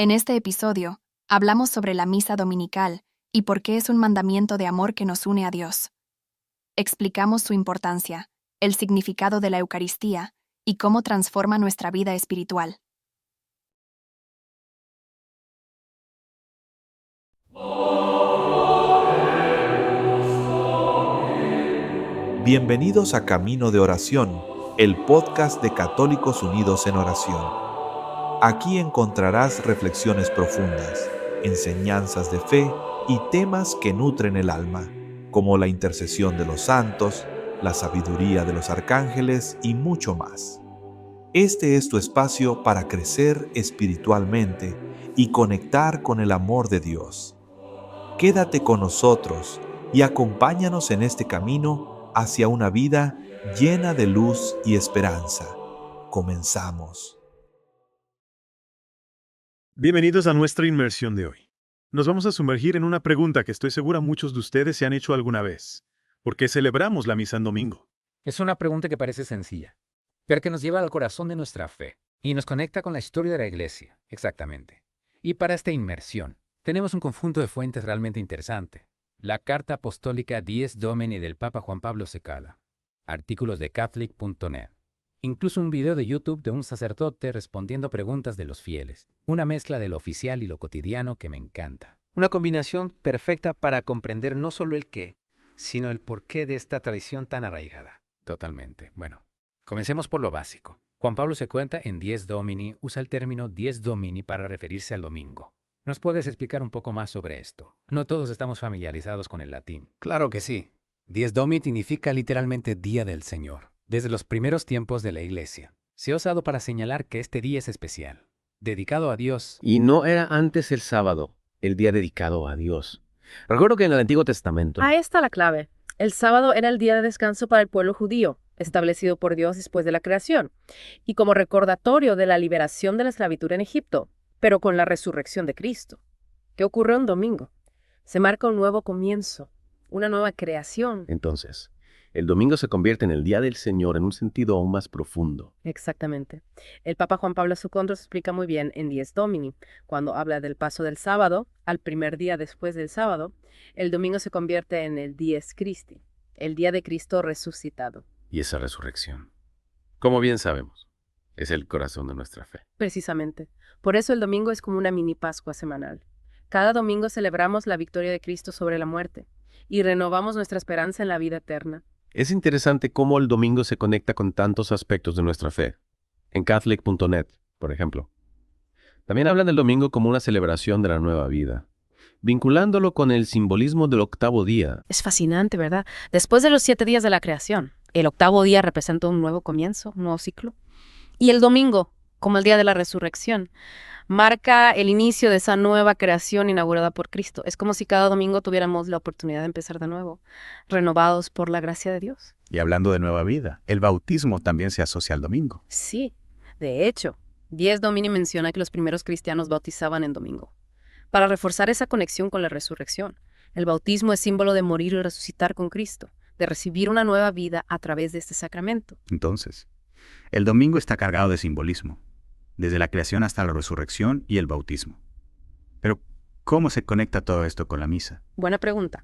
En este episodio, hablamos sobre la misa dominical y por qué es un mandamiento de amor que nos une a Dios. Explicamos su importancia, el significado de la Eucaristía y cómo transforma nuestra vida espiritual. Bienvenidos a Camino de Oración, el podcast de Católicos Unidos en Oración. Aquí encontrarás reflexiones profundas, enseñanzas de fe y temas que nutren el alma, como la intercesión de los santos, la sabiduría de los arcángeles y mucho más. Este es tu espacio para crecer espiritualmente y conectar con el amor de Dios. Quédate con nosotros y acompáñanos en este camino hacia una vida llena de luz y esperanza. Comenzamos. Bienvenidos a nuestra inmersión de hoy. Nos vamos a sumergir en una pregunta que estoy segura muchos de ustedes se han hecho alguna vez. ¿Por qué celebramos la misa en domingo? Es una pregunta que parece sencilla, pero que nos lleva al corazón de nuestra fe y nos conecta con la historia de la Iglesia, exactamente. Y para esta inmersión, tenemos un conjunto de fuentes realmente interesante. La Carta Apostólica Dies Domini del Papa Juan Pablo II, artículos de Catholic.net, incluso un video de YouTube de un sacerdote respondiendo preguntas de los fieles, una mezcla de lo oficial y lo cotidiano que me encanta. Una combinación perfecta para comprender no solo el qué, sino el porqué de esta tradición tan arraigada. Totalmente. Bueno, comencemos por lo básico. Juan Pablo II en Dies Domini usa el término Dies Domini para referirse al domingo. ¿Nos puedes explicar un poco más sobre esto? No todos estamos familiarizados con el latín. Claro que sí. Dies Domini significa literalmente Día del Señor. Desde los primeros tiempos de la Iglesia, se ha usado para señalar que este día es especial, dedicado a Dios. Y no era antes el sábado, el día dedicado a Dios. Recuerdo que en el Antiguo Testamento, Ahí está la clave. El sábado era el día de descanso para el pueblo judío, establecido por Dios después de la creación, y como recordatorio de la liberación de la esclavitud en Egipto, pero con la resurrección de Cristo. ¿Qué ocurrió un domingo? Se marca un nuevo comienzo, una nueva creación. entonces, el domingo se convierte en el Día del Señor en un sentido aún más profundo. Exactamente. El Papa Juan Pablo II lo explica muy bien en Dies Domini, cuando habla del paso del sábado al primer día después del sábado. El domingo se convierte en el Dies Christi, el día de Cristo resucitado. Y esa resurrección, como bien sabemos, es el corazón de nuestra fe. Precisamente. Por eso el domingo es como una mini Pascua semanal. Cada domingo celebramos la victoria de Cristo sobre la muerte y renovamos nuestra esperanza en la vida eterna. Es interesante cómo el domingo se conecta con tantos aspectos de nuestra fe. En Catholic.net, por ejemplo. También hablan del domingo como una celebración de la nueva vida, vinculándolo con el simbolismo del octavo día. Es fascinante, ¿verdad? Después de los 7 días de la creación, el octavo día representa un nuevo comienzo, un nuevo ciclo. Y el domingo, como el día de la resurrección, marca el inicio de esa nueva creación inaugurada por Cristo. Es como si cada domingo tuviéramos la oportunidad de empezar de nuevo, renovados por la gracia de Dios. Y hablando de nueva vida, el bautismo también se asocia al domingo. Sí, de hecho, Dies Domini menciona que los primeros cristianos bautizaban en domingo, para reforzar esa conexión con la resurrección. El bautismo es símbolo de morir y resucitar con Cristo, de recibir una nueva vida a través de este sacramento. Entonces, el domingo está cargado de simbolismo, desde la creación hasta la resurrección y el bautismo. Pero, ¿cómo se conecta todo esto con la misa? Buena pregunta.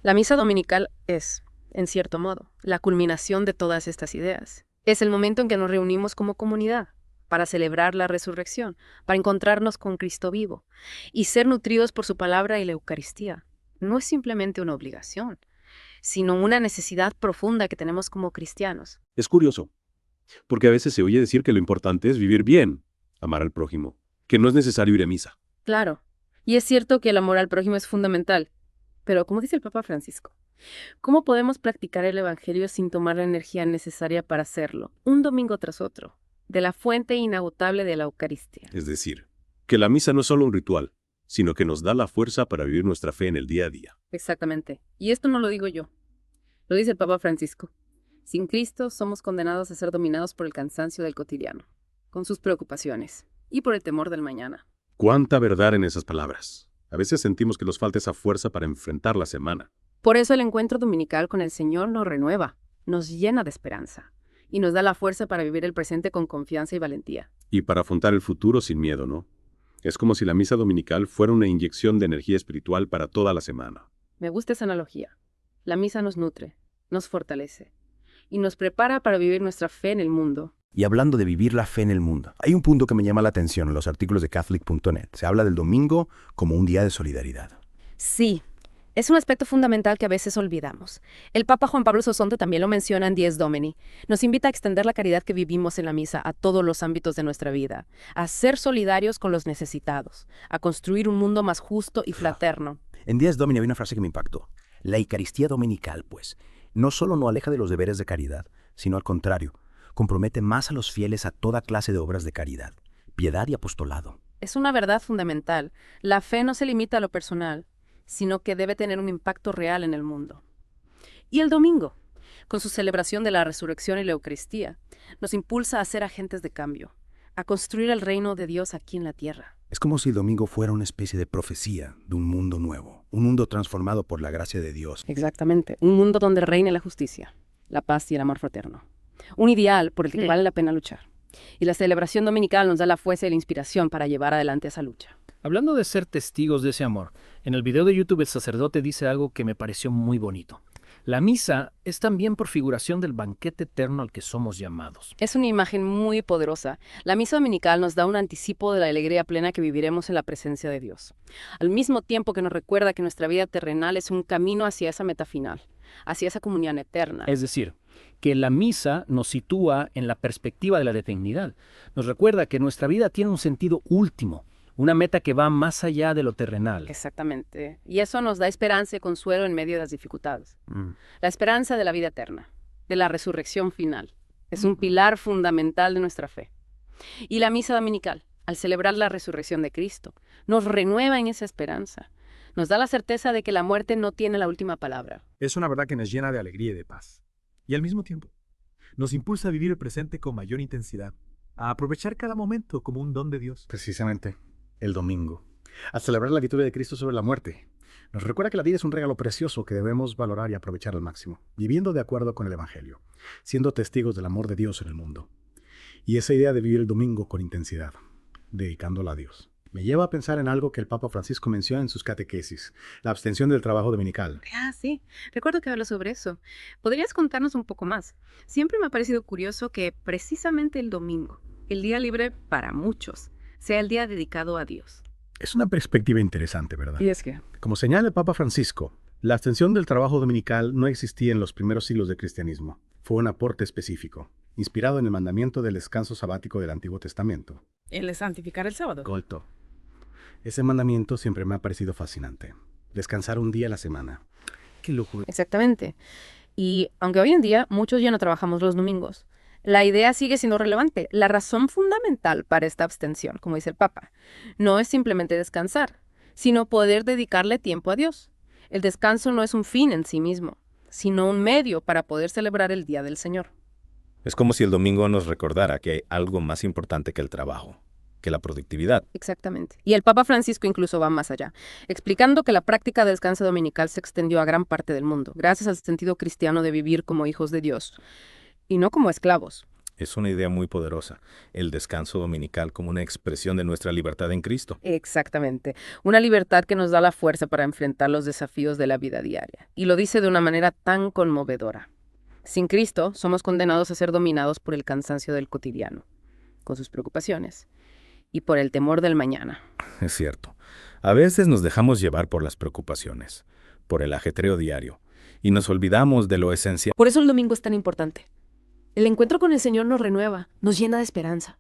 La misa dominical es, en cierto modo, la culminación de todas estas ideas. Es el momento en que nos reunimos como comunidad para celebrar la resurrección, para encontrarnos con Cristo vivo y ser nutridos por su palabra y la Eucaristía. No es simplemente una obligación, sino una necesidad profunda que tenemos como cristianos. Es curioso, porque a veces se oye decir que lo importante es vivir bien, amar al prójimo, que no es necesario ir a misa. Claro, y es cierto que el amor al prójimo es fundamental, pero como dice el Papa Francisco, ¿cómo podemos practicar el Evangelio sin tomar la energía necesaria para hacerlo, un domingo tras otro, de la fuente inagotable de la Eucaristía? Es decir, que la misa no es solo un ritual, sino que nos da la fuerza para vivir nuestra fe en el día a día. Exactamente, y esto no lo digo yo, lo dice el Papa Francisco. Sin Cristo somos condenados a ser dominados por el cansancio del cotidiano, con sus preocupaciones y por el temor del mañana. Cuánta verdad en esas palabras. A veces sentimos que nos falta esa fuerza para enfrentar la semana. Por eso el encuentro dominical con el Señor nos renueva, nos llena de esperanza y nos da la fuerza para vivir el presente con confianza y valentía. Y para afrontar el futuro sin miedo, ¿no? Es como si la misa dominical fuera una inyección de energía espiritual para toda la semana. Me gusta esa analogía. La misa nos nutre, nos fortalece y nos prepara para vivir nuestra fe en el mundo. Y hablando de vivir la fe en el mundo, hay un punto que me llama la atención en los artículos de Catholic.net. Se habla del domingo como un día de solidaridad. Sí, es un aspecto fundamental que a veces olvidamos. El Papa Juan Pablo II también lo menciona en Dies Domini. Nos invita a extender la caridad que vivimos en la misa a todos los ámbitos de nuestra vida, a ser solidarios con los necesitados, a construir un mundo más justo y fraterno. En Dies Domini hay una frase que me impactó. La Eucaristía dominical, pues, no solo no aleja de los deberes de caridad, sino al contrario, compromete más a los fieles a toda clase de obras de caridad, piedad y apostolado. Es una verdad fundamental. La fe no se limita a lo personal, sino que debe tener un impacto real en el mundo. Y el domingo, con su celebración de la resurrección y la Eucaristía, nos impulsa a ser agentes de cambio, a construir el reino de Dios aquí en la tierra. Es como si el domingo fuera una especie de profecía de un mundo nuevo, un mundo transformado por la gracia de Dios. Exactamente, un mundo donde reine la justicia, la paz y el amor fraterno. Un ideal por el que vale la pena luchar. Y la celebración dominical nos da la fuerza y la inspiración para llevar adelante esa lucha. Hablando de ser testigos de ese amor, en el video de YouTube el sacerdote dice algo que me pareció muy bonito. La misa es también por figuración del banquete eterno al que somos llamados. Es una imagen muy poderosa. La misa dominical nos da un anticipo de la alegría plena que viviremos en la presencia de Dios. Al mismo tiempo que nos recuerda que nuestra vida terrenal es un camino hacia esa meta final, hacia esa comunión eterna. Es decir, que la misa nos sitúa en la perspectiva de la eternidad. Nos recuerda que nuestra vida tiene un sentido último, una meta que va más allá de lo terrenal. Exactamente. Y eso nos da esperanza y consuelo en medio de las dificultades. La esperanza de la vida eterna, de la resurrección final. Es un pilar fundamental de nuestra fe. Y la misa dominical, al celebrar la resurrección de Cristo, nos renueva en esa esperanza. Nos da la certeza de que la muerte no tiene la última palabra. Es una verdad que nos llena de alegría y de paz. Y al mismo tiempo, nos impulsa a vivir el presente con mayor intensidad, a aprovechar cada momento como un don de Dios. Precisamente, el domingo, al celebrar la victoria de Cristo sobre la muerte, nos recuerda que la vida es un regalo precioso que debemos valorar y aprovechar al máximo, viviendo de acuerdo con el Evangelio, siendo testigos del amor de Dios en el mundo. Y esa idea de vivir el domingo con intensidad, dedicándola a Dios, me lleva a pensar en algo que el Papa Francisco menciona en sus catequesis, la abstención del trabajo dominical. Ah, sí. Recuerdo que habló sobre eso. ¿Podrías contarnos un poco más? Siempre me ha parecido curioso que precisamente el domingo, el día libre para muchos, sea el día dedicado a Dios. Es una perspectiva interesante, ¿verdad? Y es que, como señala el Papa Francisco, la abstención del trabajo dominical no existía en los primeros siglos del cristianismo. Fue un aporte específico, inspirado en el mandamiento del descanso sabático del Antiguo Testamento. El de santificar el sábado. Correcto. Ese mandamiento siempre me ha parecido fascinante. Descansar un día a la semana. Qué locura. exactamente. Y aunque hoy en día muchos ya no trabajamos los domingos, la idea sigue siendo relevante. La razón fundamental para esta abstención, como dice el Papa, no es simplemente descansar, sino poder dedicarle tiempo a Dios. El descanso no es un fin en sí mismo, sino un medio para poder celebrar el Día del Señor. Es como si el domingo nos recordara que hay algo más importante que el trabajo, que la productividad. Exactamente. Y el Papa Francisco incluso va más allá, explicando que la práctica de descanso dominical se extendió a gran parte del mundo, gracias al sentido cristiano de vivir como hijos de Dios, y no como esclavos. Es una idea muy poderosa, el descanso dominical como una expresión de nuestra libertad en Cristo. Exactamente. Una libertad que nos da la fuerza para enfrentar los desafíos de la vida diaria. Y lo dice de una manera tan conmovedora. Sin Cristo, somos condenados a ser dominados por el cansancio del cotidiano, con sus preocupaciones, y por el temor del mañana. Es cierto. A veces nos dejamos llevar por las preocupaciones, por el ajetreo diario, y nos olvidamos de lo esencial. Por eso el domingo es tan importante. El encuentro con el Señor nos renueva, nos llena de esperanza.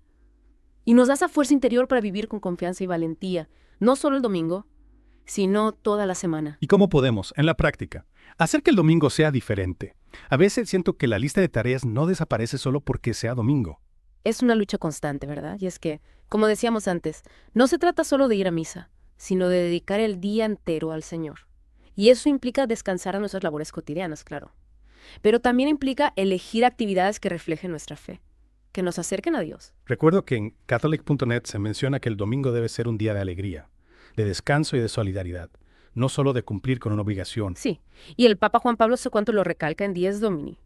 Y nos da esa fuerza interior para vivir con confianza y valentía, no solo el domingo, sino toda la semana. ¿Y cómo podemos, en la práctica, hacer que el domingo sea diferente? A veces siento que la lista de tareas no desaparece solo porque sea domingo. Es una lucha constante, ¿verdad? Y es que, como decíamos antes, no se trata solo de ir a misa, sino de dedicar el día entero al Señor. Y eso implica descansar a nuestras labores cotidianas, claro. Pero también implica elegir actividades que reflejen nuestra fe, que nos acerquen a Dios. Recuerdo que en Catholic.net se menciona que el domingo debe ser un día de alegría, de descanso y de solidaridad, no solo de cumplir con una obligación. Sí, y el Papa Juan Pablo II lo recalca en Dies Domini.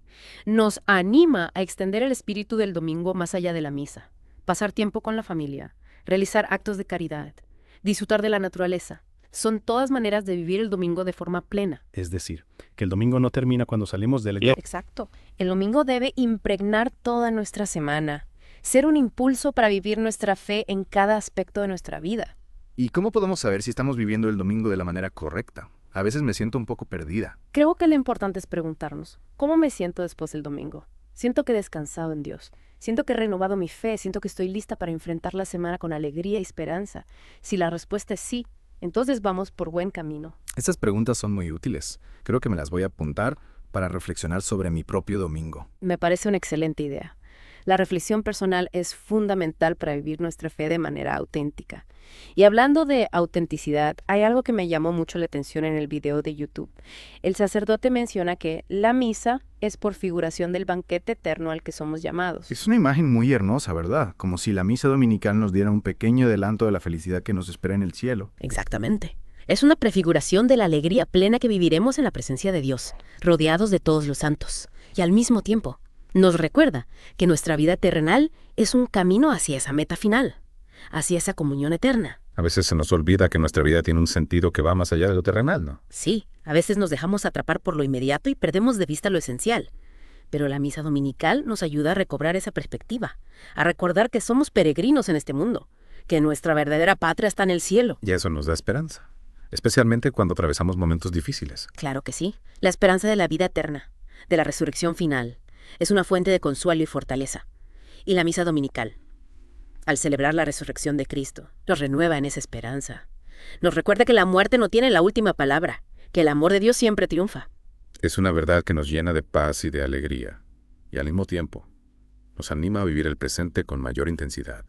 Nos anima a extender el espíritu del domingo más allá de la misa, pasar tiempo con la familia, realizar actos de caridad, disfrutar de la naturaleza. Son todas maneras de vivir el domingo de forma plena. Es decir, que el domingo no termina cuando salimos de la iglesia. Exacto. El domingo debe impregnar toda nuestra semana, ser un impulso para vivir nuestra fe en cada aspecto de nuestra vida. ¿Y cómo podemos saber si estamos viviendo el domingo de la manera correcta? A veces me siento un poco perdida. Creo que lo importante es preguntarnos, ¿cómo me siento después del domingo? Siento que he descansado en Dios. Siento que he renovado mi fe. Siento que estoy lista para enfrentar la semana con alegría y esperanza. Si la respuesta es sí, entonces vamos por buen camino. Estas preguntas son muy útiles. Creo que me las voy a apuntar para reflexionar sobre mi propio domingo. Me parece una excelente idea. La reflexión personal es fundamental para vivir nuestra fe de manera auténtica. Y hablando de autenticidad, hay algo que me llamó mucho la atención en el video de YouTube. El sacerdote menciona que la misa es por figuración del banquete eterno al que somos llamados. Es una imagen muy hermosa, ¿verdad? Como si la misa dominical nos diera un pequeño adelanto de la felicidad que nos espera en el cielo. Exactamente. Es una prefiguración de la alegría plena que viviremos en la presencia de Dios, rodeados de todos los santos. Y al mismo tiempo, nos recuerda que nuestra vida terrenal es un camino hacia esa meta final, hacia esa comunión eterna. A veces se nos olvida que nuestra vida tiene un sentido que va más allá de lo terrenal, ¿no? Sí, a veces nos dejamos atrapar por lo inmediato y perdemos de vista lo esencial. Pero la misa dominical nos ayuda a recobrar esa perspectiva, a recordar que somos peregrinos en este mundo, que nuestra verdadera patria está en el cielo. Y eso nos da esperanza, especialmente cuando atravesamos momentos difíciles. Claro que sí. La esperanza de la vida eterna, de la resurrección final, es una fuente de consuelo y fortaleza. Y la misa dominical, al celebrar la resurrección de Cristo, nos renueva en esa esperanza. Nos recuerda que la muerte no tiene la última palabra, que el amor de Dios siempre triunfa. Es una verdad que nos llena de paz y de alegría, y al mismo tiempo nos anima a vivir el presente con mayor intensidad.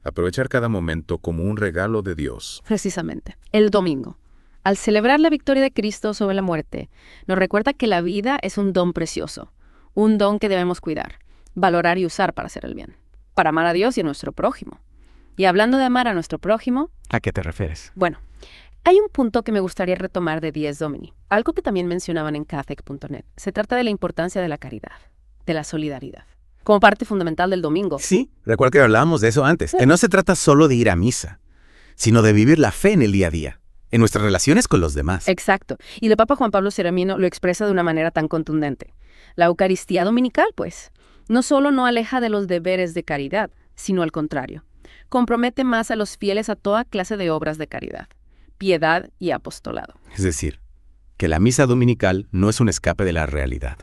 Aprovechar cada momento como un regalo de Dios. Precisamente, el domingo. Al celebrar la victoria de Cristo sobre la muerte, nos recuerda que la vida es un don precioso, un don que debemos cuidar, valorar y usar para hacer el bien, para amar a Dios y a nuestro prójimo. Y hablando de amar a nuestro prójimo... ¿A qué te refieres? Bueno, hay un punto que me gustaría retomar de Dies Domini, algo que también mencionaban en Catholic.net. Se trata de la importancia de la caridad, de la solidaridad, como parte fundamental del domingo. Sí, recuerda que hablábamos de eso antes, que no se trata solo de ir a misa, sino de vivir la fe en el día a día, en nuestras relaciones con los demás. Exacto, y el Papa Juan Pablo Seramino lo expresa de una manera tan contundente. La Eucaristía dominical, pues, no solo no aleja de los deberes de caridad, sino al contrario, compromete más a los fieles a toda clase de obras de caridad, piedad y apostolado. Es decir, que la misa dominical no es un escape de la realidad,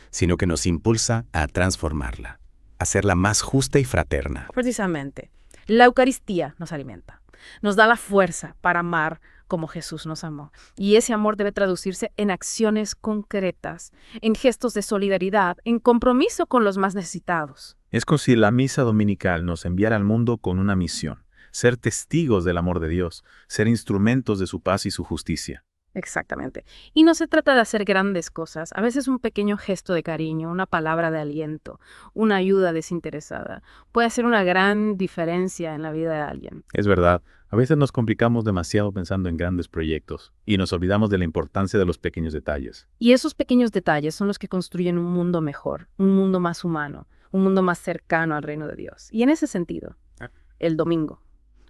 sino que nos impulsa a transformarla, a hacerla más justa y fraterna. Precisamente, la Eucaristía nos alimenta, nos da la fuerza para amar como Jesús nos amó. Y ese amor debe traducirse en acciones concretas, en gestos de solidaridad, en compromiso con los más necesitados. Es como si la misa dominical nos enviara al mundo con una misión: ser testigos del amor de Dios, ser instrumentos de su paz y su justicia. Exactamente. Y no se trata de hacer grandes cosas. A veces un pequeño gesto de cariño, una palabra de aliento, una ayuda desinteresada puede hacer una gran diferencia en la vida de alguien. Es verdad, a veces nos complicamos demasiado pensando en grandes proyectos y nos olvidamos de la importancia de los pequeños detalles. Y esos pequeños detalles son los que construyen un mundo mejor, un mundo más humano, un mundo más cercano al reino de Dios. Y en ese sentido, el domingo,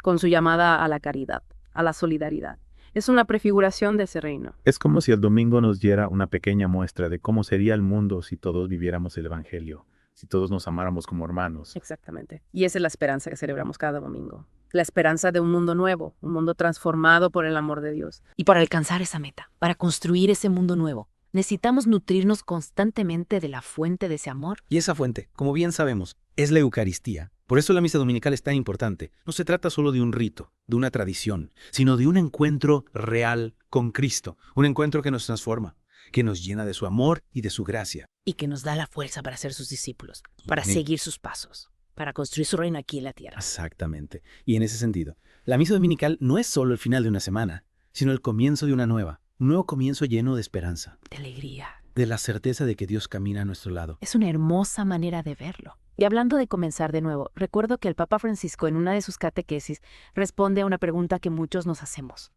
con su llamada a la caridad, a la solidaridad, es una prefiguración de ese reino. Es como si el domingo nos diera una pequeña muestra de cómo sería el mundo si todos viviéramos el Evangelio, si todos nos amáramos como hermanos. Exactamente. Y esa es la esperanza que celebramos cada domingo. La esperanza de un mundo nuevo, un mundo transformado por el amor de Dios. Y para alcanzar esa meta, para construir ese mundo nuevo, necesitamos nutrirnos constantemente de la fuente de ese amor. Y esa fuente, como bien sabemos, es la Eucaristía. Por eso la misa dominical es tan importante. No se trata solo de un rito, de una tradición, sino de un encuentro real con Cristo. Un encuentro que nos transforma, que nos llena de su amor y de su gracia. Y que nos da la fuerza para ser sus discípulos, para seguir sus pasos, para construir su reino aquí en la tierra. Exactamente. Y en ese sentido, la misa dominical no es solo el final de una semana, sino el comienzo de una nueva. Un nuevo comienzo lleno de esperanza. De alegría. De la certeza de que Dios camina a nuestro lado. Es una hermosa manera de verlo. Y hablando de comenzar de nuevo, recuerdo que el Papa Francisco en una de sus catequesis responde a una pregunta que muchos nos hacemos.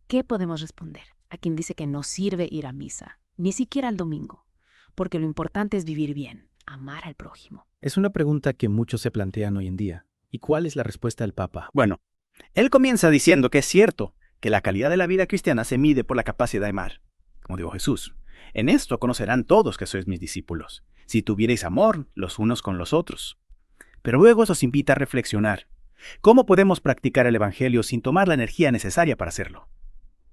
¿Qué podemos responder a quien dice que no sirve ir a misa, ni siquiera al domingo? Porque lo importante es vivir bien, amar al prójimo. Es una pregunta que muchos se plantean hoy en día. ¿Y cuál es la respuesta del Papa? Bueno, Él comienza diciendo que es cierto que la calidad de la vida cristiana se mide por la capacidad de amar. Como dijo Jesús, en esto conocerán todos que sois mis discípulos, si tuvierais amor los unos con los otros. Pero luego os invita a reflexionar. ¿Cómo podemos practicar el Evangelio sin tomar la energía necesaria para hacerlo?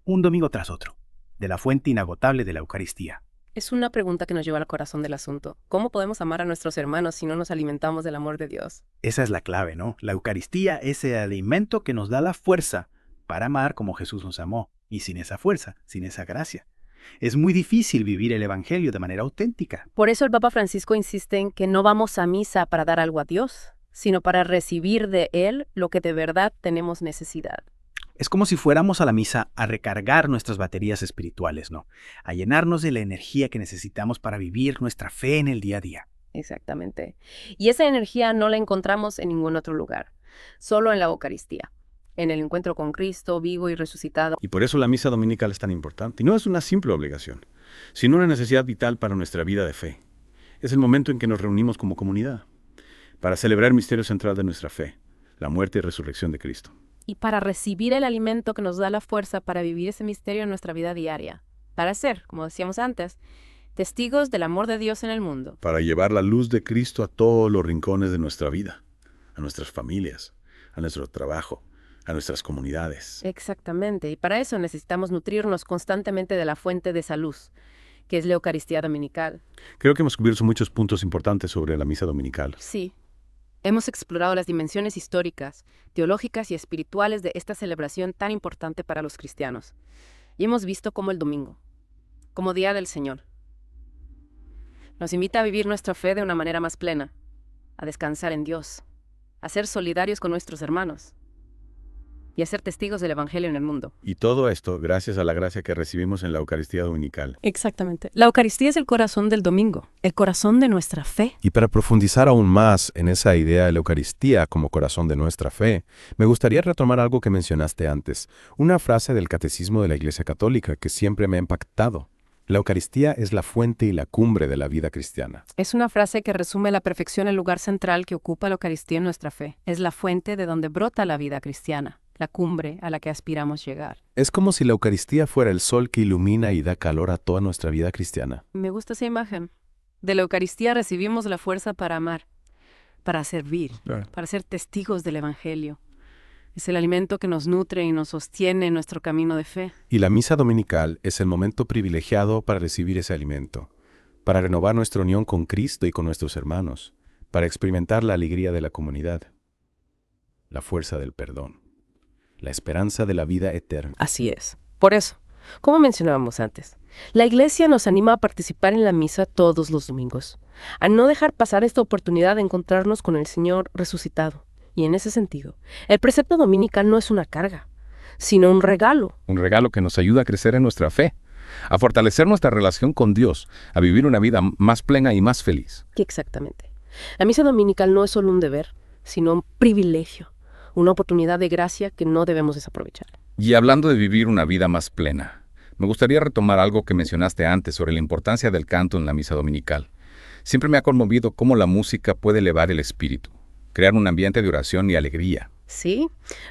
Un domingo tras otro, de la fuente inagotable de la Eucaristía. Es una pregunta que nos lleva al corazón del asunto. ¿Cómo podemos amar a nuestros hermanos si no nos alimentamos del amor de Dios? Esa es la clave, ¿no? La Eucaristía es el alimento que nos da la fuerza para amar como Jesús nos amó. Y sin esa fuerza, sin esa gracia, es muy difícil vivir el Evangelio de manera auténtica. Por eso el Papa Francisco insiste en que no vamos a misa para dar algo a Dios, sino para recibir de Él lo que de verdad tenemos necesidad. Es como si fuéramos a la misa a recargar nuestras baterías espirituales, ¿no? A llenarnos de la energía que necesitamos para vivir nuestra fe en el día a día. Exactamente. Y esa energía no la encontramos en ningún otro lugar, solo en la Eucaristía, en el encuentro con Cristo vivo y resucitado. Y por eso la misa dominical es tan importante. Y no es una simple obligación, sino una necesidad vital para nuestra vida de fe. Es el momento en que nos reunimos como comunidad para celebrar el misterio central de nuestra fe, la muerte y resurrección de Cristo. Y para recibir el alimento que nos da la fuerza para vivir ese misterio en nuestra vida diaria. Para ser, como decíamos antes, testigos del amor de Dios en el mundo. Para llevar la luz de Cristo a todos los rincones de nuestra vida, a nuestras familias, a nuestro trabajo, a nuestras comunidades. Exactamente. Y para eso necesitamos nutrirnos constantemente de la fuente de esa luz, que es la Eucaristía dominical. Creo que hemos cubierto muchos puntos importantes sobre la misa dominical. Sí. Hemos explorado las dimensiones históricas, teológicas y espirituales de esta celebración tan importante para los cristianos. Y hemos visto cómo el domingo, como Día del Señor, nos invita a vivir nuestra fe de una manera más plena, a descansar en Dios, a ser solidarios con nuestros hermanos y a ser testigos del Evangelio en el mundo. Y todo esto gracias a la gracia que recibimos en la Eucaristía dominical. Exactamente. La Eucaristía es el corazón del domingo, el corazón de nuestra fe. Y para profundizar aún más en esa idea de la Eucaristía como corazón de nuestra fe, me gustaría retomar algo que mencionaste antes, una frase del Catecismo de la Iglesia Católica que siempre me ha impactado. La Eucaristía es la fuente y la cumbre de la vida cristiana. Es una frase que resume a la perfección el lugar central que ocupa la Eucaristía en nuestra fe. Es la fuente de donde brota la vida cristiana, la cumbre a la que aspiramos llegar. Es como si la Eucaristía fuera el sol que ilumina y da calor a toda nuestra vida cristiana. Me gusta esa imagen. De la Eucaristía recibimos la fuerza para amar, para servir, para ser testigos del Evangelio. Es el alimento que nos nutre y nos sostiene en nuestro camino de fe. Y la misa dominical es el momento privilegiado para recibir ese alimento, para renovar nuestra unión con Cristo y con nuestros hermanos, para experimentar la alegría de la comunidad, la fuerza del perdón, la esperanza de la vida eterna. Así es. Por eso, como mencionábamos antes, la Iglesia nos anima a participar en la misa todos los domingos, a no dejar pasar esta oportunidad de encontrarnos con el Señor resucitado. Y en ese sentido, el precepto dominical no es una carga, sino un regalo. Un regalo que nos ayuda a crecer en nuestra fe, a fortalecer nuestra relación con Dios, a vivir una vida más plena y más feliz. Exactamente. La misa dominical no es solo un deber, sino un privilegio, una oportunidad de gracia que no debemos desaprovechar. Y hablando de vivir una vida más plena, me gustaría retomar algo que mencionaste antes sobre la importancia del canto en la misa dominical. Siempre me ha conmovido cómo la música puede elevar el espíritu, crear un ambiente de oración y alegría. Sí,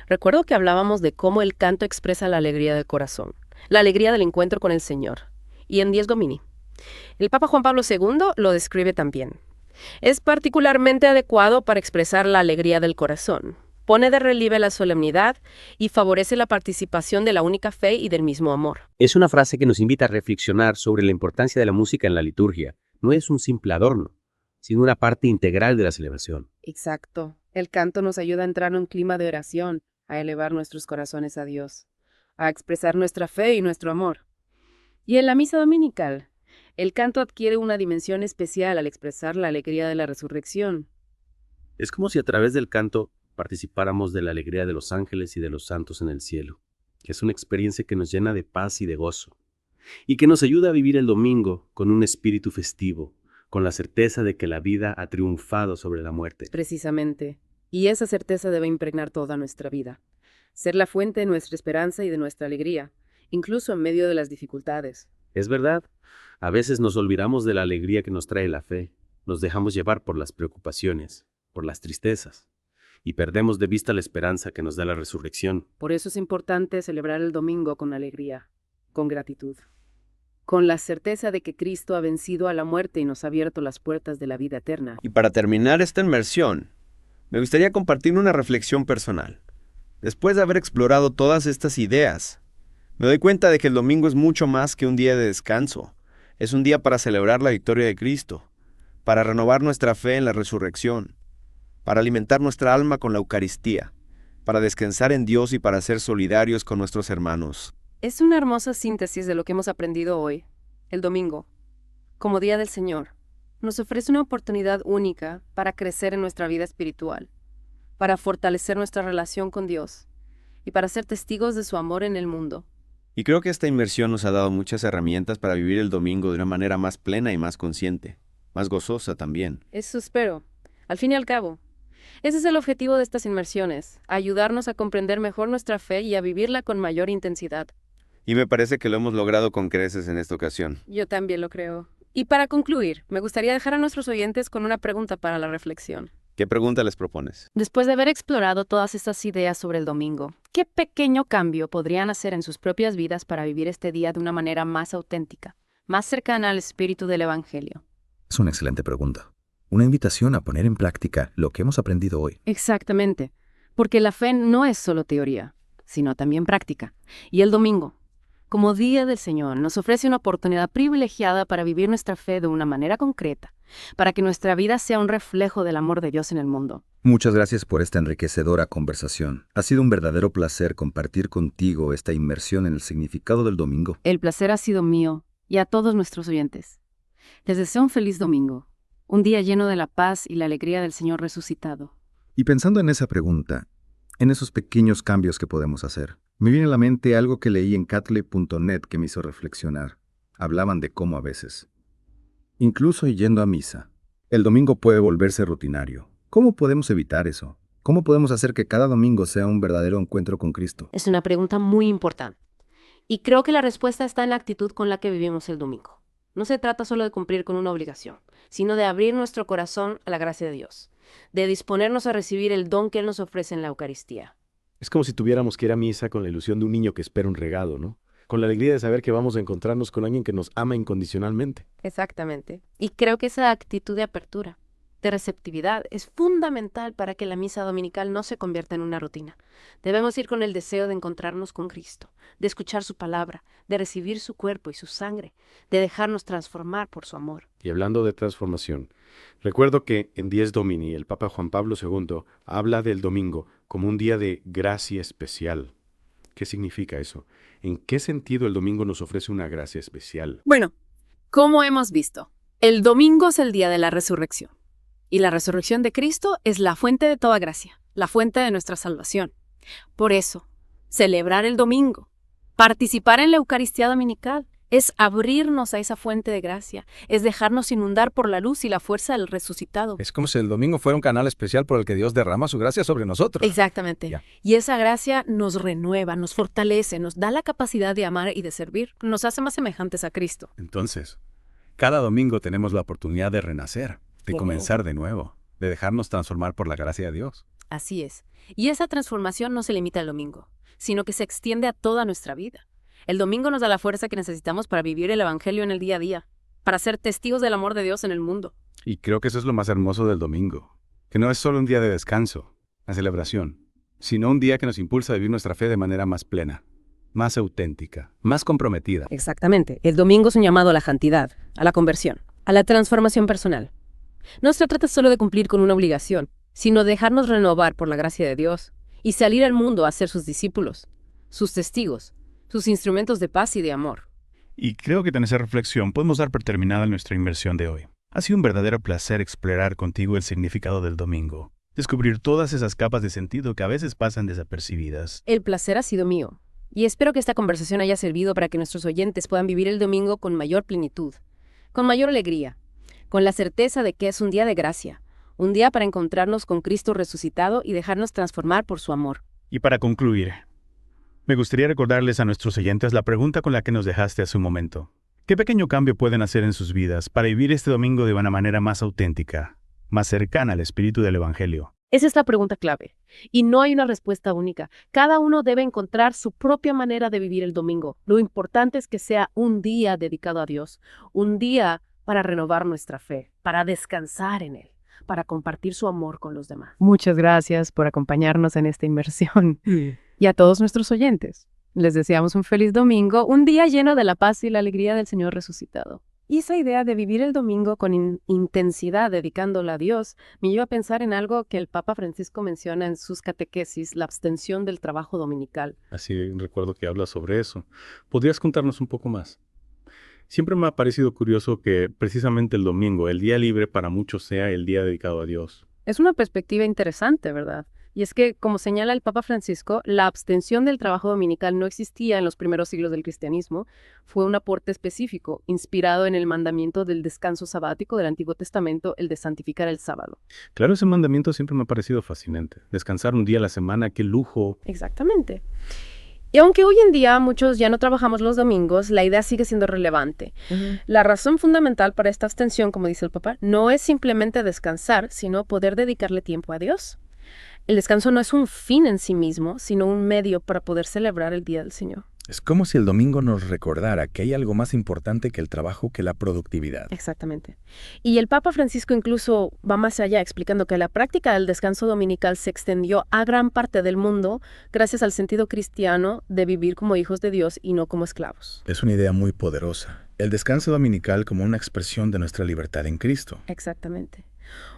recuerdo que hablábamos de cómo el canto expresa la alegría del corazón, la alegría del encuentro con el Señor. Y en Dies Domini, el Papa Juan Pablo II lo describe también. Es particularmente adecuado para expresar la alegría del corazón. Pone de relieve la solemnidad y favorece la participación de la única fe y del mismo amor. Es una frase que nos invita a reflexionar sobre la importancia de la música en la liturgia. No es un simple adorno, sino una parte integral de la celebración. Exacto. El canto nos ayuda a entrar en un clima de oración, a elevar nuestros corazones a Dios, a expresar nuestra fe y nuestro amor. Y en la misa dominical, el canto adquiere una dimensión especial al expresar la alegría de la resurrección. Es como si a través del canto participáramos de la alegría de los ángeles y de los santos en el cielo, que es una experiencia que nos llena de paz y de gozo, y que nos ayuda a vivir el domingo con un espíritu festivo, con la certeza de que la vida ha triunfado sobre la muerte. Precisamente. Y esa certeza debe impregnar toda nuestra vida, ser la fuente de nuestra esperanza y de nuestra alegría, incluso en medio de las dificultades. Es verdad, a veces nos olvidamos de la alegría que nos trae la fe, nos dejamos llevar por las preocupaciones, por las tristezas, y perdemos de vista la esperanza que nos da la resurrección. Por eso es importante celebrar el domingo con alegría, con gratitud, con la certeza de que Cristo ha vencido a la muerte y nos ha abierto las puertas de la vida eterna. Y para terminar esta inmersión, me gustaría compartir una reflexión personal. Después de haber explorado todas estas ideas, me doy cuenta de que el domingo es mucho más que un día de descanso. Es un día para celebrar la victoria de Cristo, para renovar nuestra fe en la resurrección, para alimentar nuestra alma con la Eucaristía, para descansar en Dios y para ser solidarios con nuestros hermanos. Es una hermosa síntesis de lo que hemos aprendido hoy. El domingo, como Día del Señor, nos ofrece una oportunidad única para crecer en nuestra vida espiritual, para fortalecer nuestra relación con Dios y para ser testigos de su amor en el mundo. Y creo que esta inmersión nos ha dado muchas herramientas para vivir el domingo de una manera más plena y más consciente, más gozosa también. Eso espero. Al fin y al cabo, ese es el objetivo de estas inmersiones, ayudarnos a comprender mejor nuestra fe y a vivirla con mayor intensidad. Y me parece que lo hemos logrado con creces en esta ocasión. Yo también lo creo. Y para concluir, me gustaría dejar a nuestros oyentes con una pregunta para la reflexión. ¿Qué pregunta les propones? Después de haber explorado todas estas ideas sobre el domingo, ¿qué pequeño cambio podrían hacer en sus propias vidas para vivir este día de una manera más auténtica, más cercana al espíritu del Evangelio? Es una excelente pregunta. Una invitación a poner en práctica lo que hemos aprendido hoy. Exactamente, porque la fe no es solo teoría, sino también práctica. Y el domingo, como Día del Señor, nos ofrece una oportunidad privilegiada para vivir nuestra fe de una manera concreta, para que nuestra vida sea un reflejo del amor de Dios en el mundo. Muchas gracias por esta enriquecedora conversación. Ha sido un verdadero placer compartir contigo esta inmersión en el significado del domingo. El placer ha sido mío y a todos nuestros oyentes. Les deseo un feliz domingo, un día lleno de la paz y la alegría del Señor resucitado. Y pensando en esa pregunta, en esos pequeños cambios que podemos hacer, me viene a la mente algo que leí en catholic.net que me hizo reflexionar. Hablaban de cómo a veces, incluso yendo a misa, el domingo puede volverse rutinario. ¿Cómo podemos evitar eso? ¿Cómo podemos hacer que cada domingo sea un verdadero encuentro con Cristo? Es una pregunta muy importante. Y creo que la respuesta está en la actitud con la que vivimos el domingo. No se trata solo de cumplir con una obligación, sino de abrir nuestro corazón a la gracia de Dios, de disponernos a recibir el don que Él nos ofrece en la Eucaristía. Es como si tuviéramos que ir a misa con la ilusión de un niño que espera un regalo, ¿no? Con la alegría de saber que vamos a encontrarnos con alguien que nos ama incondicionalmente. Exactamente. Y creo que esa actitud de apertura, de receptividad, es fundamental para que la misa dominical no se convierta en una rutina. Debemos ir con el deseo de encontrarnos con Cristo, de escuchar su palabra, de recibir su cuerpo y su sangre, de dejarnos transformar por su amor. Y hablando de transformación, recuerdo que en Dies Domini el Papa Juan Pablo II habla del domingo como un día de gracia especial. ¿Qué significa eso? ¿En qué sentido el domingo nos ofrece una gracia especial? Bueno, como hemos visto, el domingo es el día de la resurrección. Y la resurrección de Cristo es la fuente de toda gracia, la fuente de nuestra salvación. Por eso, celebrar el domingo, participar en la Eucaristía dominical, es abrirnos a esa fuente de gracia, es dejarnos inundar por la luz y la fuerza del resucitado. Es como si el domingo fuera un canal especial por el que Dios derrama su gracia sobre nosotros. Exactamente. Ya. Y esa gracia nos renueva, nos fortalece, nos da la capacidad de amar y de servir, nos hace más semejantes a Cristo. Entonces, cada domingo tenemos la oportunidad de renacer, de comenzar de nuevo, de dejarnos transformar por la gracia de Dios. Así es. Y esa transformación no se limita al domingo, sino que se extiende a toda nuestra vida. El domingo nos da la fuerza que necesitamos para vivir el Evangelio en el día a día, para ser testigos del amor de Dios en el mundo. Y creo que eso es lo más hermoso del domingo, que no es solo un día de descanso, la celebración, sino un día que nos impulsa a vivir nuestra fe de manera más plena, más auténtica, más comprometida. Exactamente. El domingo es un llamado a la santidad, a la conversión, a la transformación personal. No se trata solo de cumplir con una obligación, sino de dejarnos renovar por la gracia de Dios y salir al mundo a ser sus discípulos, sus testigos, sus instrumentos de paz y de amor. Y creo que con esa reflexión podemos dar por terminada nuestra inmersión de hoy. Ha sido un verdadero placer explorar contigo el significado del domingo, descubrir todas esas capas de sentido que a veces pasan desapercibidas. El placer ha sido mío, y espero que esta conversación haya servido para que nuestros oyentes puedan vivir el domingo con mayor plenitud, con mayor alegría, con la certeza de que es un día de gracia, un día para encontrarnos con Cristo resucitado y dejarnos transformar por su amor. Y para concluir, me gustaría recordarles a nuestros oyentes la pregunta con la que nos dejaste hace un momento. ¿Qué pequeño cambio pueden hacer en sus vidas para vivir este domingo de una manera más auténtica, más cercana al espíritu del Evangelio? Esa es la pregunta clave. Y no hay una respuesta única. Cada uno debe encontrar su propia manera de vivir el domingo. Lo importante es que sea un día dedicado a Dios, un día para renovar nuestra fe, para descansar en Él, para compartir su amor con los demás. Muchas gracias por acompañarnos en esta inmersión. Y a todos nuestros oyentes, les deseamos un feliz domingo, un día lleno de la paz y la alegría del Señor resucitado. Y esa idea de vivir el domingo con intensidad, dedicándola a Dios, me lleva a pensar en algo que el Papa Francisco menciona en sus catequesis, la abstención del trabajo dominical. Así recuerdo que habla sobre eso. ¿Podrías contarnos un poco más? Siempre me ha parecido curioso que precisamente el domingo, el día libre para muchos, sea el día dedicado a Dios. Es una perspectiva interesante, ¿verdad? Y es que, como señala el Papa Francisco, la abstención del trabajo dominical no existía en los primeros siglos del cristianismo. Fue un aporte específico, inspirado en el mandamiento del descanso sabático del Antiguo Testamento, el de santificar el sábado. Claro, ese mandamiento siempre me ha parecido fascinante. Descansar un día a la semana, qué lujo. Exactamente. Y aunque hoy en día muchos ya no trabajamos los domingos, la idea sigue siendo relevante. La razón fundamental para esta abstención, como dice el Papa, no es simplemente descansar, sino poder dedicarle tiempo a Dios. El descanso no es un fin en sí mismo, sino un medio para poder celebrar el Día del Señor. Es como si el domingo nos recordara que hay algo más importante que el trabajo, que la productividad. Exactamente. Y el Papa Francisco incluso va más allá, explicando que la práctica del descanso dominical se extendió a gran parte del mundo gracias al sentido cristiano de vivir como hijos de Dios y no como esclavos. Es una idea muy poderosa. El descanso dominical como una expresión de nuestra libertad en Cristo. Exactamente.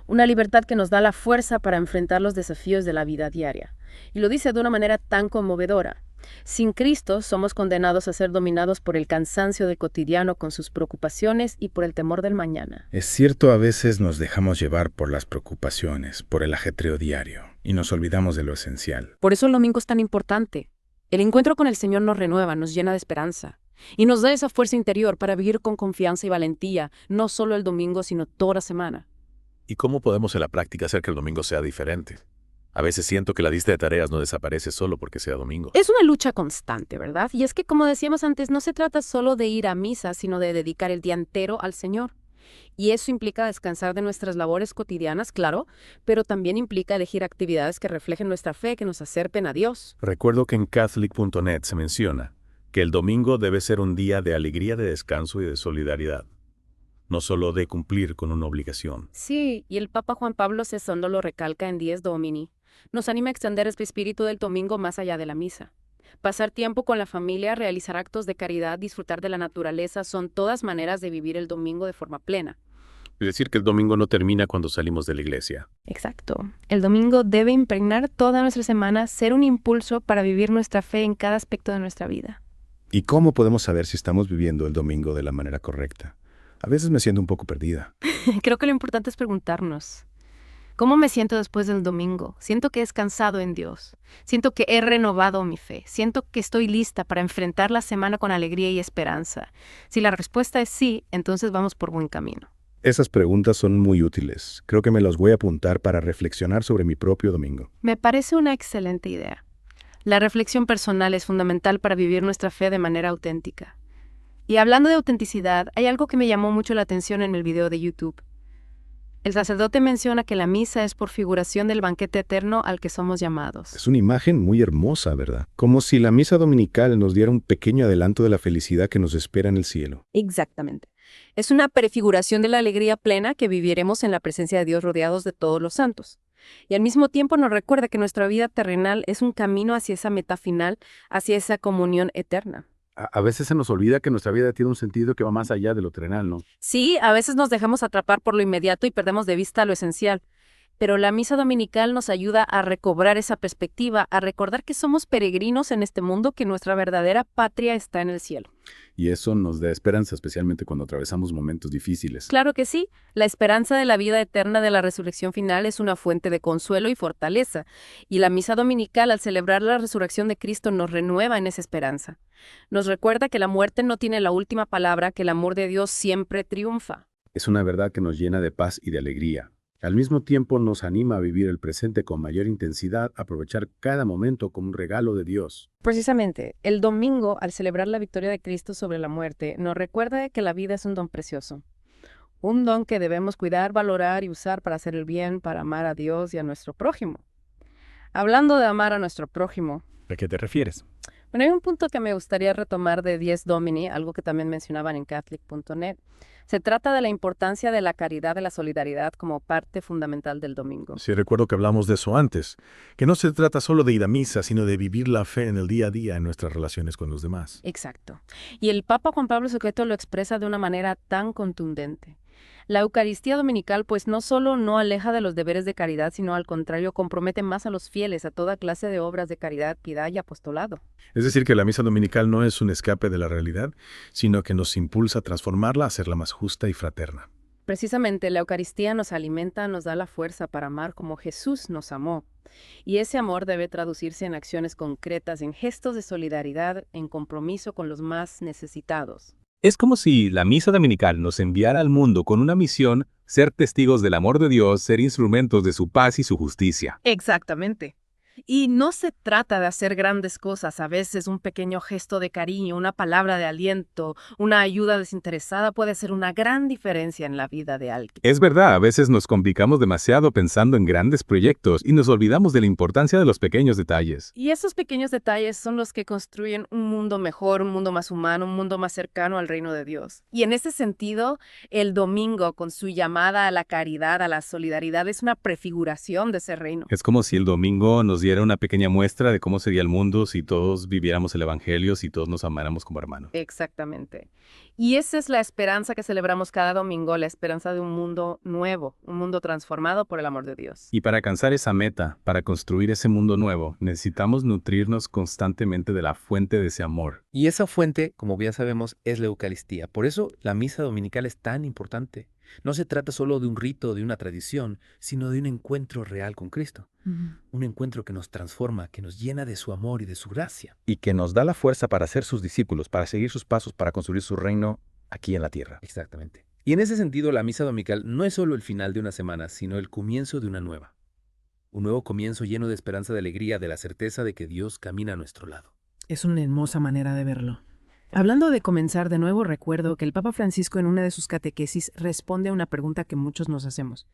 Una libertad que nos da la fuerza para enfrentar los desafíos de la vida diaria. Y lo dice de una manera tan conmovedora. Sin Cristo somos condenados a ser dominados por el cansancio del cotidiano con sus preocupaciones y por el temor del mañana. Es cierto, a veces nos dejamos llevar por las preocupaciones, por el ajetreo diario, y nos olvidamos de lo esencial. Por eso el domingo es tan importante. El encuentro con el Señor nos renueva, nos llena de esperanza. Y nos da esa fuerza interior para vivir con confianza y valentía, no solo el domingo, sino toda la semana. ¿Y cómo podemos en la práctica hacer que el domingo sea diferente? A veces siento que la lista de tareas no desaparece solo porque sea domingo. Es una lucha constante, ¿verdad? Y es que, como decíamos antes, no se trata solo de ir a misa, sino de dedicar el día entero al Señor. Y eso implica descansar de nuestras labores cotidianas, claro, pero también implica elegir actividades que reflejen nuestra fe, que nos acerquen a Dios. Recuerdo que en Catholic.net se menciona que el domingo debe ser un día de alegría, de descanso y de solidaridad, no solo de cumplir con una obligación. Sí, y el Papa Juan Pablo II lo recalca en Dies Domini. Nos anima a extender este espíritu del domingo más allá de la misa. Pasar tiempo con la familia, realizar actos de caridad, disfrutar de la naturaleza, son todas maneras de vivir el domingo de forma plena. Es decir, que el domingo no termina cuando salimos de la iglesia. Exacto. El domingo debe impregnar toda nuestra semana, ser un impulso para vivir nuestra fe en cada aspecto de nuestra vida. ¿Y cómo podemos saber si estamos viviendo el domingo de la manera correcta? A veces me siento un poco perdida. Creo que lo importante es preguntarnos, ¿cómo me siento después del domingo? Siento que he descansado en Dios. Siento que he renovado mi fe. Siento que estoy lista para enfrentar la semana con alegría y esperanza. Si la respuesta es sí, entonces vamos por buen camino. Esas preguntas son muy útiles. Creo que me las voy a apuntar para reflexionar sobre mi propio domingo. Me parece una excelente idea. La reflexión personal es fundamental para vivir nuestra fe de manera auténtica. Y hablando de autenticidad, hay algo que me llamó mucho la atención en el video de YouTube. El sacerdote menciona que la misa es por figuración del banquete eterno al que somos llamados. Es una imagen muy hermosa, ¿verdad? Como si la misa dominical nos diera un pequeño adelanto de la felicidad que nos espera en el cielo. Exactamente. Es una prefiguración de la alegría plena que viviremos en la presencia de Dios rodeados de todos los santos. Y al mismo tiempo nos recuerda que nuestra vida terrenal es un camino hacia esa meta final, hacia esa comunión eterna. A veces se nos olvida que nuestra vida tiene un sentido que va más allá de lo terrenal, ¿no? Sí, a veces nos dejamos atrapar por lo inmediato y perdemos de vista lo esencial. Pero la misa dominical nos ayuda a recobrar esa perspectiva, a recordar que somos peregrinos en este mundo, que nuestra verdadera patria está en el cielo. Y eso nos da esperanza, especialmente cuando atravesamos momentos difíciles. Claro que sí. La esperanza de la vida eterna de la resurrección final es una fuente de consuelo y fortaleza. Y la misa dominical, al celebrar la resurrección de Cristo, nos renueva en esa esperanza. Nos recuerda que la muerte no tiene la última palabra, que el amor de Dios siempre triunfa. Es una verdad que nos llena de paz y de alegría. Al mismo tiempo nos anima a vivir el presente con mayor intensidad, aprovechar cada momento como un regalo de Dios. Precisamente, el domingo, al celebrar la victoria de Cristo sobre la muerte, nos recuerda que la vida es un don precioso. Un don que debemos cuidar, valorar y usar para hacer el bien, para amar a Dios y a nuestro prójimo. Hablando de amar a nuestro prójimo, ¿A qué te refieres? bueno, hay un punto que me gustaría retomar de Dies Domini, algo que también mencionaban en Catholic.net. Se trata de la importancia de la caridad y la solidaridad como parte fundamental del domingo. Sí, recuerdo que hablamos de eso antes, que no se trata solo de ir a misa, sino de vivir la fe en el día a día en nuestras relaciones con los demás. Exacto. Y el Papa Juan Pablo II lo expresa de una manera tan contundente. La Eucaristía dominical pues no solo no aleja de los deberes de caridad, sino al contrario compromete más a los fieles a toda clase de obras de caridad, piedad y apostolado. Es decir, que la misa dominical no es un escape de la realidad, sino que nos impulsa a transformarla, a hacerla más justa y fraterna. Precisamente la Eucaristía nos alimenta, nos da la fuerza para amar como Jesús nos amó. Y ese amor debe traducirse en acciones concretas, en gestos de solidaridad, en compromiso con los más necesitados. Es como si la misa dominical nos enviara al mundo con una misión: ser testigos del amor de Dios, ser instrumentos de su paz y su justicia. Exactamente. Y no se trata de hacer grandes cosas, a veces un pequeño gesto de cariño, una palabra de aliento, una ayuda desinteresada puede hacer una gran diferencia en la vida de alguien. Es verdad, a veces nos complicamos demasiado pensando en grandes proyectos y nos olvidamos de la importancia de los pequeños detalles. Y esos pequeños detalles son los que construyen un mundo mejor, un mundo más humano, un mundo más cercano al reino de Dios. Y en ese sentido, el domingo, con su llamada a la caridad, a la solidaridad, es una prefiguración de ese reino. Es como si el domingo nos diera una pequeña muestra de cómo sería el mundo si todos viviéramos el Evangelio, si todos nos amáramos como hermanos. Exactamente. Y esa es la esperanza que celebramos cada domingo, la esperanza de un mundo nuevo, un mundo transformado por el amor de Dios. Y para alcanzar esa meta, para construir ese mundo nuevo, necesitamos nutrirnos constantemente de la fuente de ese amor. Y esa fuente, como bien sabemos, es la Eucaristía. Por eso la misa dominical es tan importante. No se trata solo de un rito, de una tradición, sino de un encuentro real con Cristo. Un encuentro que nos transforma, que nos llena de su amor y de su gracia. Y que nos da la fuerza para ser sus discípulos, para seguir sus pasos, para construir su reino aquí en la tierra. Exactamente. Y en ese sentido, la misa dominical no es solo el final de una semana, sino el comienzo de una nueva. Un nuevo comienzo lleno de esperanza, de alegría, de la certeza de que Dios camina a nuestro lado. Es una hermosa manera de verlo. Hablando de comenzar de nuevo, recuerdo que el Papa Francisco en una de sus catequesis responde a una pregunta que muchos nos hacemos.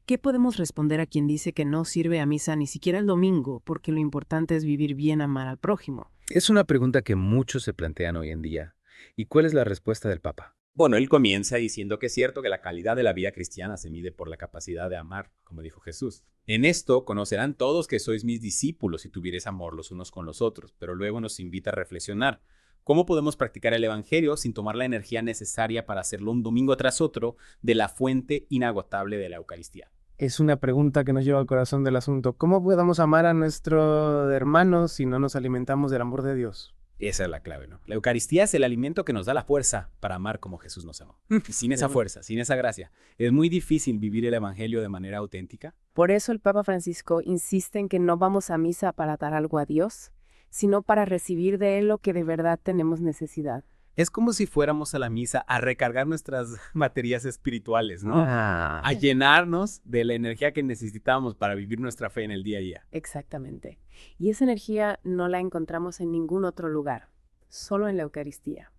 ¿Qué podemos responder a quien dice que no sirve a misa ni siquiera el domingo porque lo importante es vivir bien, amar al prójimo? Es una pregunta que muchos se plantean hoy en día. ¿Y cuál es la respuesta del Papa? Bueno, él comienza diciendo que es cierto que la calidad de la vida cristiana se mide por la capacidad de amar, como dijo Jesús. En esto conocerán todos que sois mis discípulos si tuviereis amor los unos con los otros, pero luego nos invita a reflexionar. ¿Cómo podemos practicar el Evangelio sin tomar la energía necesaria para hacerlo un domingo tras otro de la fuente inagotable de la Eucaristía? Es una pregunta que nos lleva al corazón del asunto. ¿Cómo podemos amar a nuestros hermanos si no nos alimentamos del amor de Dios? Esa es la clave, ¿no? La Eucaristía es el alimento que nos da la fuerza para amar como Jesús nos amó. Y sin esa fuerza, sin esa gracia, es muy difícil vivir el Evangelio de manera auténtica. Por eso el Papa Francisco insiste en que no vamos a misa para dar algo a Dios, sino para recibir de Él lo que de verdad tenemos necesidad. Es como si fuéramos a la misa a recargar nuestras baterías espirituales, ¿no? A llenarnos de la energía que necesitamos para vivir nuestra fe en el día a día. Exactamente. Y esa energía no la encontramos en ningún otro lugar, solo en la Eucaristía.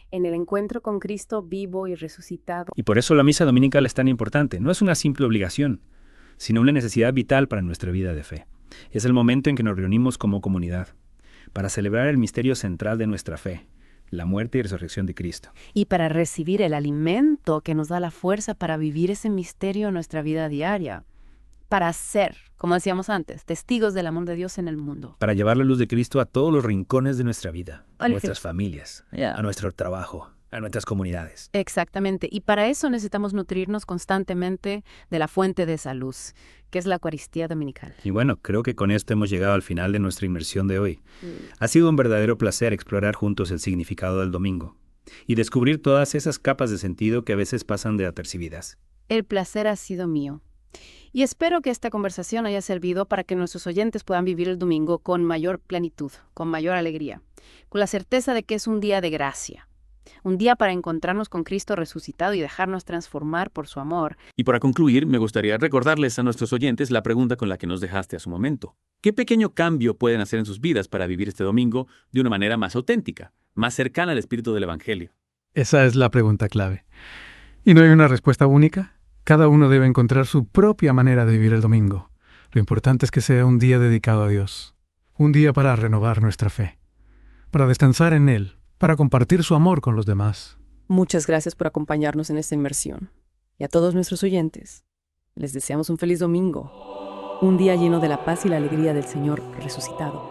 En el encuentro con Cristo vivo y resucitado. Y por eso la misa dominical es tan importante. No es una simple obligación, sino una necesidad vital para nuestra vida de fe. Es el momento en que nos reunimos como comunidad para celebrar el misterio central de nuestra fe, la muerte y resurrección de Cristo. Y para recibir el alimento que nos da la fuerza para vivir ese misterio en nuestra vida diaria. Para ser, como decíamos antes, testigos del amor de Dios en el mundo. Para llevar la luz de Cristo a todos los rincones de nuestra vida, a nuestras familias, a nuestro trabajo, a nuestras comunidades. Exactamente. Y para eso necesitamos nutrirnos constantemente de la fuente de esa luz, que es la Eucaristía dominical. Y bueno, creo que con esto hemos llegado al final de nuestra inmersión de hoy. Ha sido un verdadero placer explorar juntos el significado del domingo y descubrir todas esas capas de sentido que a veces pasan desapercibidas. El placer ha sido mío. Y espero que esta conversación haya servido para que nuestros oyentes puedan vivir el domingo con mayor plenitud, con mayor alegría, con la certeza de que es un día de gracia. Un día para encontrarnos con Cristo resucitado y dejarnos transformar por su amor. Y para concluir, me gustaría recordarles a nuestros oyentes la pregunta con la que nos dejaste hace un momento. ¿Qué pequeño cambio pueden hacer en sus vidas para vivir este domingo de una manera más auténtica, más cercana al espíritu del Evangelio? Esa es la pregunta clave. Y no hay una respuesta única. Cada uno debe encontrar su propia manera de vivir el domingo. Lo importante es que sea un día dedicado a Dios. Un día para renovar nuestra fe. Para descansar en Él. Para compartir su amor con los demás. Muchas gracias por acompañarnos en esta inmersión. Y a todos nuestros oyentes, les deseamos un feliz domingo. Un día lleno de la paz y la alegría del Señor resucitado.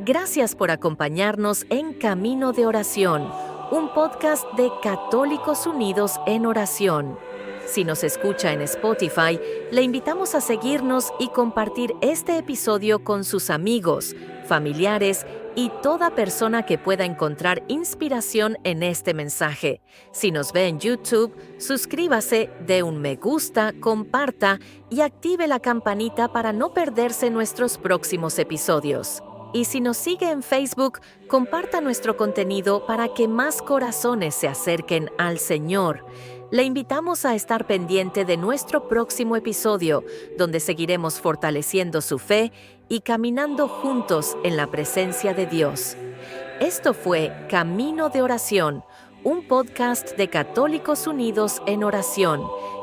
Gracias por acompañarnos en Camino de Oración, un podcast de Católicos Unidos en Oración. Si nos escucha en Spotify, le invitamos a seguirnos y compartir este episodio con sus amigos, familiares y toda persona que pueda encontrar inspiración en este mensaje. Si nos ve en YouTube, suscríbase, dé un me gusta, comparta y active la campanita para no perderse nuestros próximos episodios. Y si nos sigue en Facebook, comparta nuestro contenido para que más corazones se acerquen al Señor. Le invitamos a estar pendiente de nuestro próximo episodio, donde seguiremos fortaleciendo su fe y caminando juntos en la presencia de Dios. Esto fue Camino de Oración, un podcast de Católicos Unidos en Oración.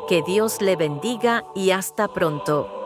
Que Dios le bendiga y hasta pronto.